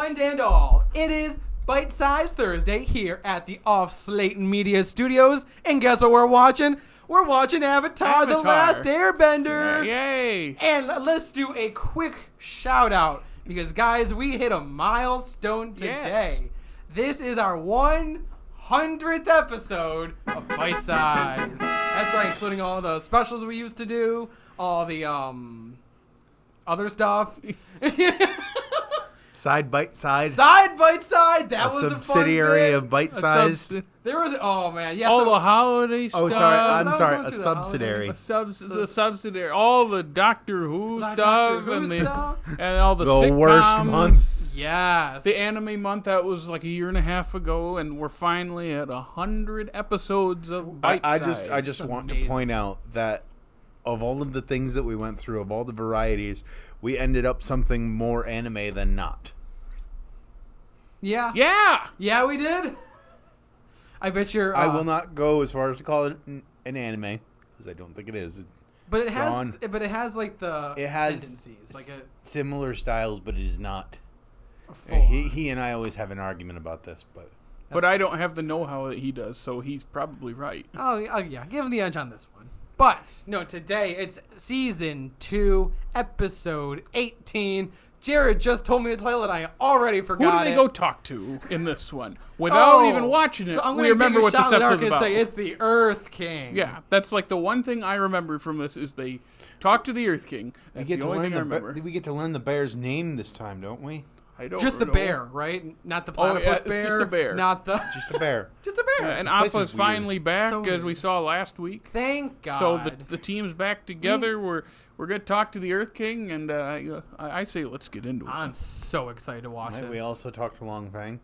One and all, it is Bite Size Thursday here at the Slate Media Studios. And guess what we're watching? We're watching Avatar, The Last Airbender. Yay! And let's do a quick shout out because, guys, we hit a milestone today. Yes. This is our 100th episode of Bite Size. That's right, including all the specials we used to do, all the other stuff. Side Bite Size. That was a subsidiary of Bite Size. There was the holiday stuff. Oh, sorry. I'm sorry. A subsidiary. The subsidiary. All the Doctor Who stuff and all the sitcoms. Worst month. Yes. The anime month that was like a year and a half ago, and we're finally at 100 episodes of Bite Size. I just want to point out that of all of the things that we went through, of all the varieties, we ended up something more anime than not. Yeah. Yeah, we did. I bet you're... I will not go as far as to call it an anime, because I don't think it is. But it has like the tendencies. Like similar styles, but it is not. He and I always have an argument about this, but I don't have the know-how that he does, so he's probably right. Oh yeah, give him the edge on this one. But, no, today it's Season 2, Episode 18. Jared just told me the title and I already forgot Who do they go talk to in this one? Without even watching it, so we remember what this episode's about. Say it's the Earth King. Yeah, that's like the one thing I remember from this is they talk to the Earth King. That's the only thing I remember. We get to learn the bear's name this time, don't we? I don't Just the bear, right? Not the platypus bear. Just a bear. Just a bear. Just a bear. Yeah, and Appa's finally back, as we saw last week. Thank God. So the team's back together. We're going to talk to the Earth King, and I say let's get into it. I'm so excited to watch this. We also talk to Long Fang?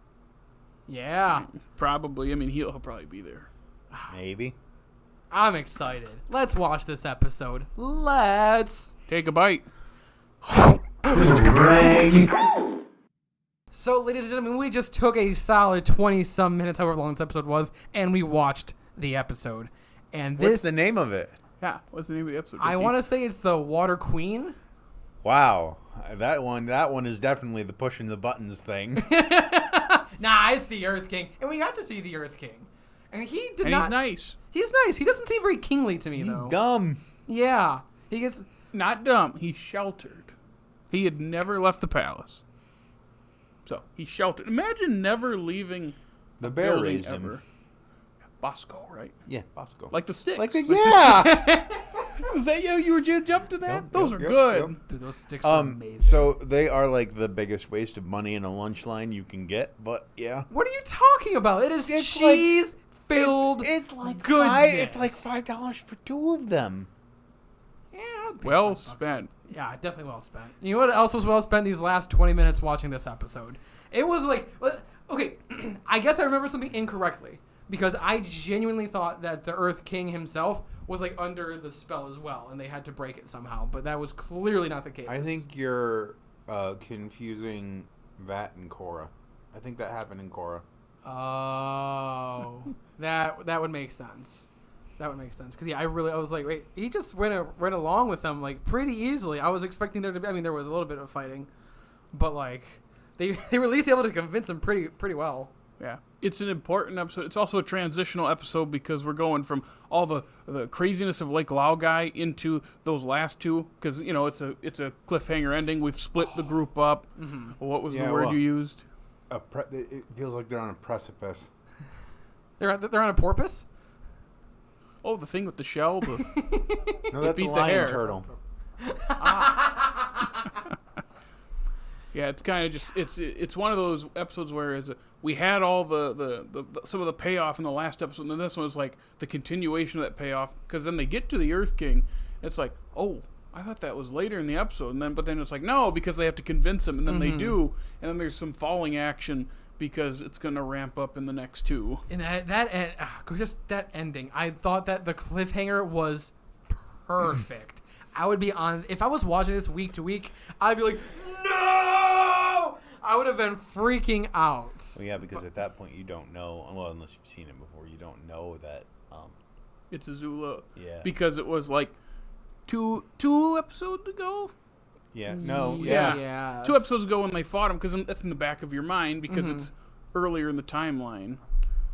Yeah. Probably. I mean, he'll probably be there. Maybe. I'm excited. Let's watch this episode. Let's take a bite. So, ladies and gentlemen, we just took a solid 20-some minutes, however long this episode was, and we watched the episode. And what's the name of it? Yeah, what's the name of the episode? I want to say it's the Water Queen. Wow, that one is definitely the pushing the buttons thing. Nah, it's the Earth King, and we got to see the Earth King, and he's nice. He's nice. He doesn't seem very kingly to me, though. Dumb. Yeah, he gets not dumb. He's sheltered. He had never left the palace. So he's sheltered. Imagine never leaving the bear raised ever. Him. Bosco, right? Yeah, Bosco. Like the sticks. Yeah. Is that you? You were jump to that? Those are good. Yep. Dude, those sticks are amazing. So they are like the biggest waste of money in a lunch line you can get. But yeah. What are you talking about? It is cheese filled. It's like goodness. It's like $5 for two of them. Yeah. Well spent. Yeah, definitely well spent. You know what else was well spent? These last 20 minutes watching this episode. It was like, okay, I guess I remember something incorrectly because I genuinely thought that the Earth King himself was like under the spell as well, and they had to break it somehow. But that was clearly not the case. I think you're confusing that and Korra. I think that happened in Korra. Oh, that would make sense. That would make sense. Because, yeah, I was like, wait, he just went along with them, like, pretty easily. I was expecting there to be, I mean, there was a little bit of fighting. But, like, they were at least able to convince him pretty well. Yeah. It's an important episode. It's also a transitional episode because we're going from all the craziness of Lake Laogai into those last two. Because, you know, it's a cliffhanger ending. We've split the group up. Mm-hmm. What was the word you used? It feels like they're on a precipice. They're on a porpoise? Oh, the thing with the shell? No, that's a lion turtle. Yeah, it's kind of just it's one of those episodes where we had all the some of the payoff in the last episode, and then this one was like the continuation of that payoff. Because then they get to the Earth King, it's like, oh, I thought that was later in the episode, but then it's like no, because they have to convince him, and then they do, and then there's some falling action. Because it's going to ramp up in the next two. And just that ending. I thought that the cliffhanger was perfect. I would be on... If I was watching this week to week, I'd be like, no! I would have been freaking out. Well, yeah, because at that point you don't know... Well, unless you've seen it before, you don't know that... it's Azula. Yeah. Because it was like two episodes ago? Yeah. No. Yeah. Yeah. 2 episodes ago when they fought him, because that's in the back of your mind because it's earlier in the timeline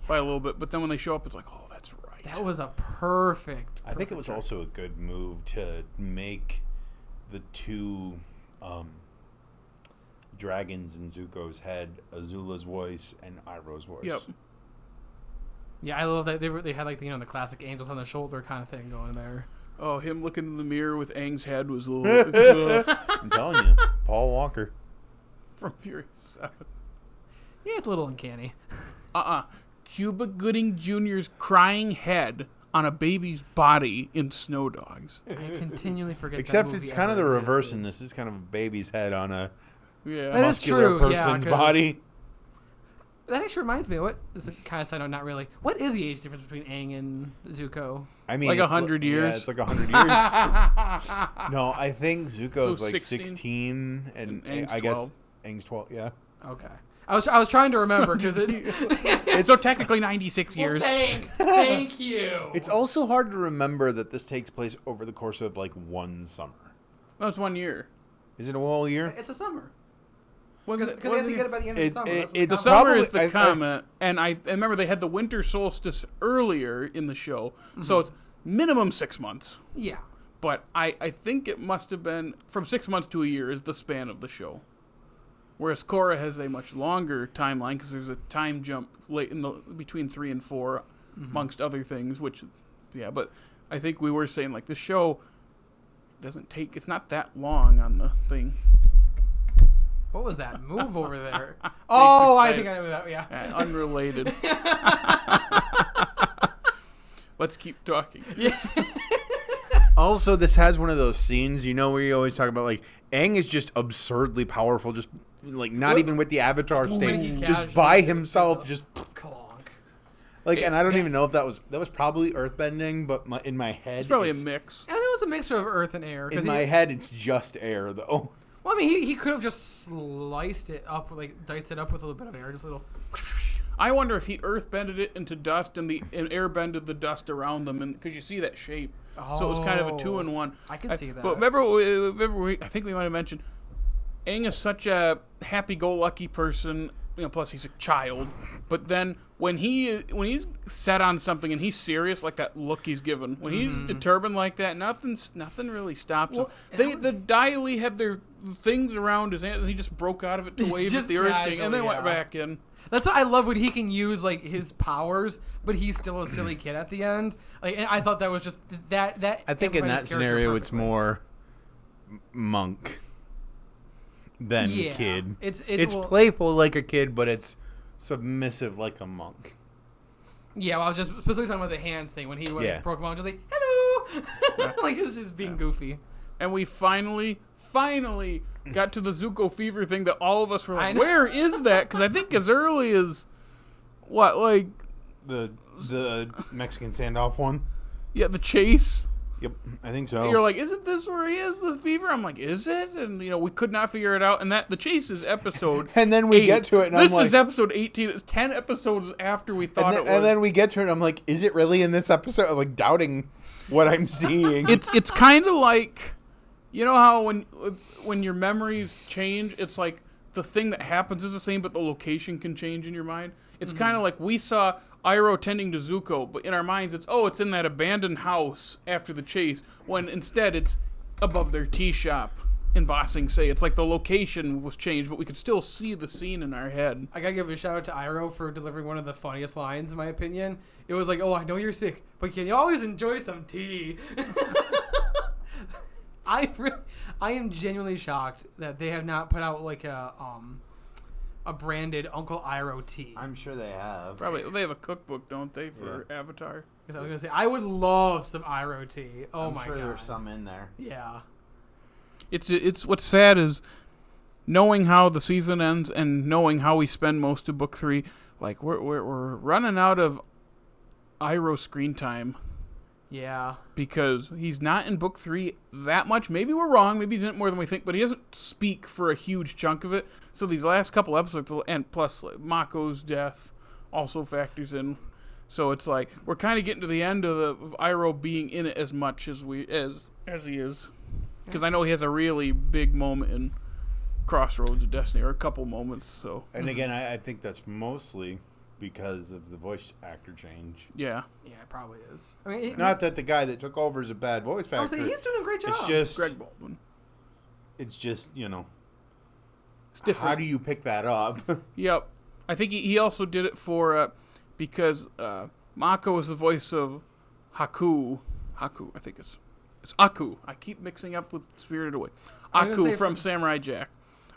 by a little bit. But then when they show up, it's like, oh, that's right. That was a perfect. I think it was also a good move to make the 2 dragons in Zuko's head Azula's voice and Iroh's voice. Yep. Yeah, I love that they had like the classic angels on the shoulder kind of thing going there. Oh, him looking in the mirror with Aang's head was a little I'm telling you, Paul Walker. from Furious 7. Yeah, it's a little uncanny. Cuba Gooding Jr.'s crying head on a baby's body in Snow Dogs. I continually forget. Except that movie it's kind of the ever reverse existed. in this. It's kind of a baby's head on a That is muscular true, yeah, person's 'cause body. That actually reminds me of what this is kind of side note, not really. What is the age difference between Aang and Zuko? I mean, Like it's 100 years? Yeah, it's like 100 years. No, I think Zuko's So like 16? 16, and Aang's I 12. guess Aang's 12. Yeah. Okay, I was trying to remember because it. So technically 96 years. Thanks, thank you. It's also hard to remember that this takes place over the course of like one summer. No, it's 1 year. Is it a whole year? It's a summer Wasn't because it- they have to wasn't get it by the end of the It- summer. it- That's what it- The counts. summer Probably- is the I- comet, and I remember they had the winter solstice earlier in the show, so it's minimum 6 months. Yeah. But I think it must have been from 6 months to a year is the span of the show. Whereas Korra has a much longer timeline because there's a time jump late in the between 3 and 4, amongst other things. Which, yeah, but I think we were saying like the show doesn't take. It's not that long on the thing. What was that move over there? Oh, I think I know that. Yeah. Unrelated. Let's keep talking. Yes. Also, this has one of those scenes, where you always talk about like Aang is just absurdly powerful, just like not even with the Avatar When state, he just casually by picks himself, up. just Clonk. like. And I don't even know if that was probably earthbending, but in my head, It's probably a mix. And it was a mixture of earth and air. 'cause in my head, it's just air though. Well, I mean, he could have just sliced it up, like diced it up with a little bit of air, just a little. I wonder if he earthbended it into dust and airbended the dust around them, and because you see that shape, so it was kind of a 2-in-1. I can see that. But remember, I think we might have mentioned, Aang is such a happy-go-lucky person. Plus he's a child. But then when he's set on something and he's serious, like that look he's given, when he's determined like that, nothing really stops him. The Dai Li had their things around his hand, and he just broke out of it to wave Just at the Earth King, casually, and then went yeah. back in. That's what I love when he can use like his powers, but he's still a silly kid at the end. Like, and I thought that was just that. I think in that scenario, it's more monk than kid. It's well, playful like a kid, but it's submissive like a monk. Yeah, well, I was just specifically talking about the hands thing when he went broke him out, just like hello, like he was just being goofy. And we finally got to the Zuko fever thing that all of us were I like, know. where is that? Because I think as early as, The Mexican standoff one? the chase. Yep, I think so. You're like, isn't this where he is, the fever? I'm like, is it? And, we could not figure it out. And the chase is episode And then we 8. get to it, and this I'm is episode 18. It's 10 episodes after we thought it was. And then we get to it, and I'm like, is it really in this episode? I'm like doubting what I'm seeing. It's kind of like, how when your memories change, it's like the thing that happens is the same, but the location can change in your mind. It's kind of like we saw Iroh tending to Zuko, but in our minds it's in that abandoned house after the chase, when instead it's above their tea shop in Ba Sing Se. It's like the location was changed, but we could still see the scene in our head. I gotta give a shout out to Iroh for delivering one of the funniest lines, in my opinion. It was like, "Oh, I know you're sick, but can you always enjoy some tea?" I am genuinely shocked that they have not put out like a branded Uncle Iroh tea. I'm sure they have. Probably they have a cookbook, don't they, for Avatar? Because I was gonna say I would love some Iroh tea. Oh I'm my sure god. there's some in there. Yeah. It's what's sad is knowing how the season ends and knowing how we spend most of book 3. Like we're running out of Iroh screen time Yeah. because he's not in book 3 that much. Maybe we're wrong. Maybe he's in it more than we think, but he doesn't speak for a huge chunk of it. So these last couple episodes, and plus Mako's death also factors in. So it's like we're kind of getting to the end of Iroh being in it as much as he is. Because I know he has a really big moment in Crossroads of Destiny, or a couple moments. So. And again, I think that's mostly because of the voice actor change. Yeah. Yeah, it probably is. I mean, Not that the guy that took over is a bad voice actor. I was saying he's doing a great job. It's just Greg Baldwin. It's just, It's different. how do you pick that up? Yep. I think he also did it for because Mako is the voice of Haku. Haku, I think it's Aku. I keep mixing up with Spirited Away. Aku from Samurai Jack.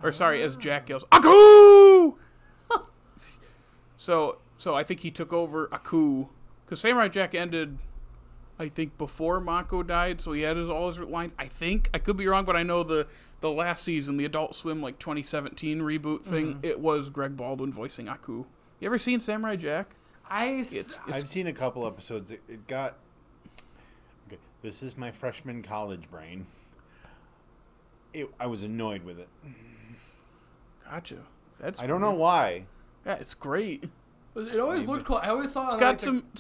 Or sorry, as Jack yells, Aku! So I think he took over Aku. Because Samurai Jack ended, I think, before Mako died, so he had all his lines. I think. I could be wrong, but I know the last season, the Adult Swim 2017 reboot thing, it was Greg Baldwin voicing Aku. You ever seen Samurai Jack? I've seen a couple episodes. It got... Okay, this is my freshman college brain. I was annoyed with it. Gotcha. I don't know why. Yeah, it's great. It always looked cool. I always saw It's it.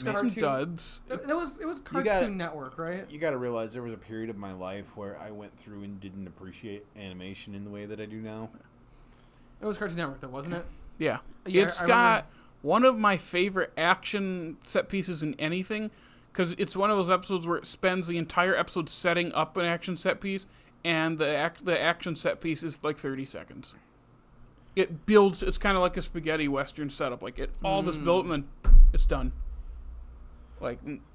got some duds. It was Cartoon Network, right? You got to realize there was a period of my life where I went through and didn't appreciate animation in the way that I do now. It was Cartoon Network, though, wasn't it? Yeah. Yeah, It's I got remember. one of my favorite action set pieces in anything, because it's one of those episodes where it spends the entire episode setting up an action set piece, and the action set piece is 30 seconds. It builds. It's kind of like a spaghetti western setup. All this built and then it's done.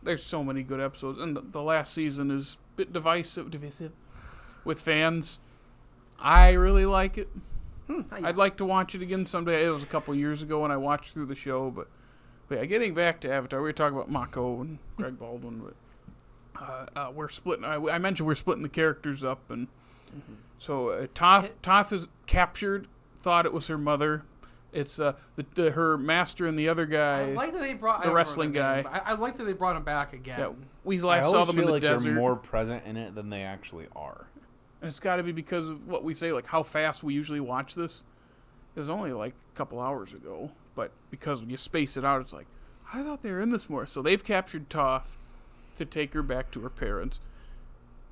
There's so many good episodes, and the last season is a bit divisive with fans. I really like it. I'd like to watch it again someday. It was a couple years ago when I watched through the show, but yeah, getting back to Avatar, we were talking about Mako and Greg Baldwin, but we're splitting. I mentioned we're splitting the characters up, and so Toph is captured. Thought it was her mother. It's her master and the other guy. I like that they brought the wrestling guy. I like that they brought him back again. Yeah, we I saw always them feel in the like desert. they're more present in it than they actually are. And it's got to be because of what we say, how fast we usually watch this. It was only a couple hours ago, but because when you space it out, it's I thought they were in this more. So they've captured Toph to take her back to her parents.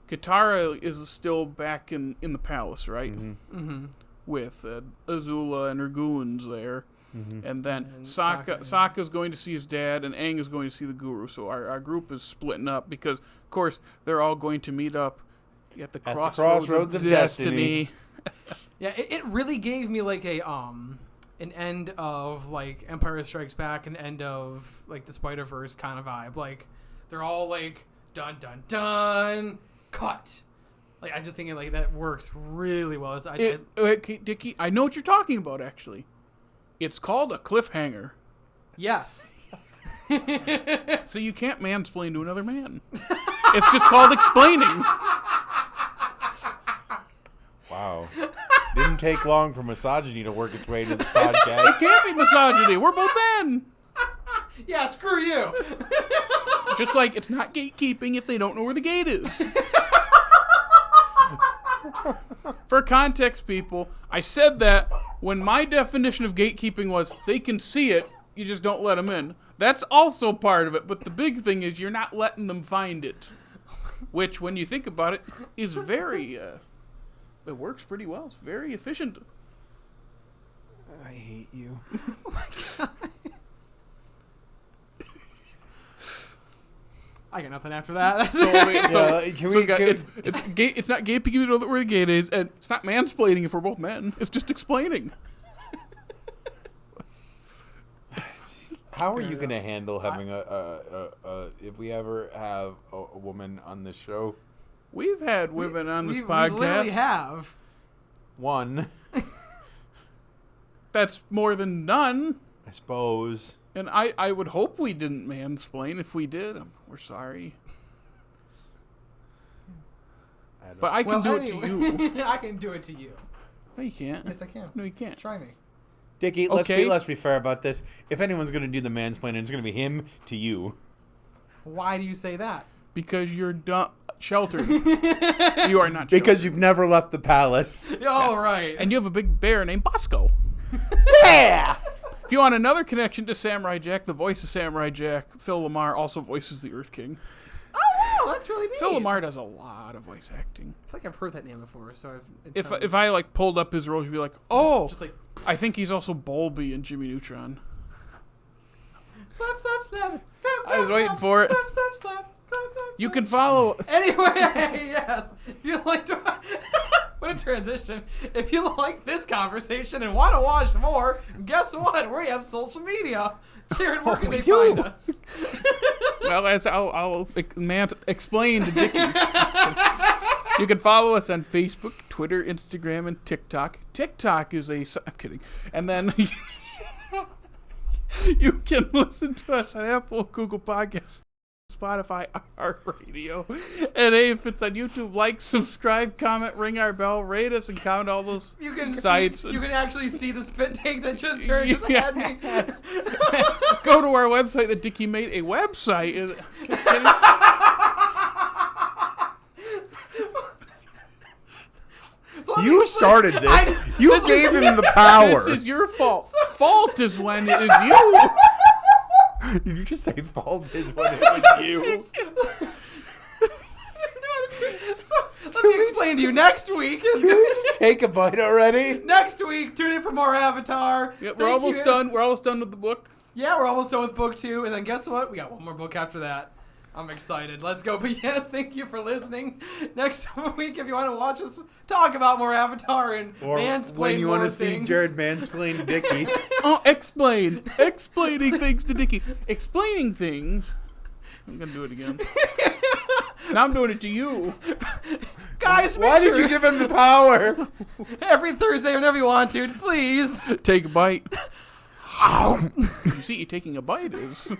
Katara is still back in the palace, right? Mm-hmm. With Azula and her goons there. And then And Sokka's going to see his dad, and Aang is going to see the guru. So our group is splitting up because, of course, they're all going to meet up at the crossroads of destiny. Yeah, it really gave me an end of Empire Strikes Back, an end of the Spider-Verse kind of vibe. They're all dun dun dun cut. I just think that works really well. Dickey, I know what you're talking about, actually. It's called a cliffhanger. Yes. So you can't mansplain to another man. It's just called explaining. Wow. Didn't take long for misogyny to work its way into the podcast. It can't be misogyny. We're both men. Yeah, screw you. Just it's not gatekeeping if they don't know where the gate is. For context, people, I said that when my definition of gatekeeping was they can see it, you just don't let them in. That's also part of it, but the big thing is you're not letting them find it. Which, when you think about it, is very... it works pretty well. It's very efficient. I hate you. Oh my god. I got nothing after that. It's not gatekeeping if you know where the gate is, and it's not mansplaining if we're both men. It's just explaining. How are you going to handle having if we ever have a woman on this show? We've had women on this we podcast. We literally have. One. That's more than none. I suppose. And I would hope we didn't mansplain. If we did, we're sorry. But I can do it to you. I can do it to you. No, you can't. Yes, I can. No, you can't. Try me. Dickie, Okay. let's be fair about this. If anyone's going to do the mansplaining, it's going to be him to you. Why do you say that? Because you're sheltered. You are not sheltered. Because you've never left the palace. Oh, right. And you have a big bear named Bosco. Yeah! If you want another connection to Samurai Jack, the voice of Samurai Jack, Phil Lamar, also voices the Earth King. Oh, Oh, that's really neat. Phil Lamar does a lot of voice acting. I feel like I've heard that name before. So If I like pulled up his roles, you'd be like, oh, just like I think he's also Bulby in Jimmy Neutron. slap, slap, slap. I was waiting for it. Slap, slap, slap. You can follow. Anyway, yes. If you like, what a transition. If you like this conversation and want to watch more, guess what? We have social media. Sharon, where can they find us? Well, as I'll explain to Dickey. You can follow us on Facebook, Twitter, Instagram, and TikTok. TikTok is I'm kidding. And then you can listen to us on Apple, Google Podcasts, Spotify, iHeartRadio. And hey, if it's on YouTube, like, subscribe, comment, ring our bell, rate us, and count all those sites. You can actually see the spit take that just turned his head me. Go to our website that Dickey made a website. So You started this. You gave him the power. This is your fault. Fault is when it is you. Did you just say fault is when it was you? So, let me explain to you. Next week is Can we just take a bite already? next week. Tune in for more Avatar. Yep, we're almost done. We're almost done with the book. Yeah, we're almost done with book 2, and then guess what? We got one more book after that. I'm excited. Let's go. But yes, thank you for listening. Next week, if you want to watch us talk about more Avatar and Or mansplain when you want to see things. Jared mansplain Dickey. Oh, explaining things to Dickey. Explaining things. I'm gonna do it again. Now I'm doing it to you. Guys, Why did you give him the power? every Thursday whenever you want to, please. Take a bite. You see, taking a bite is.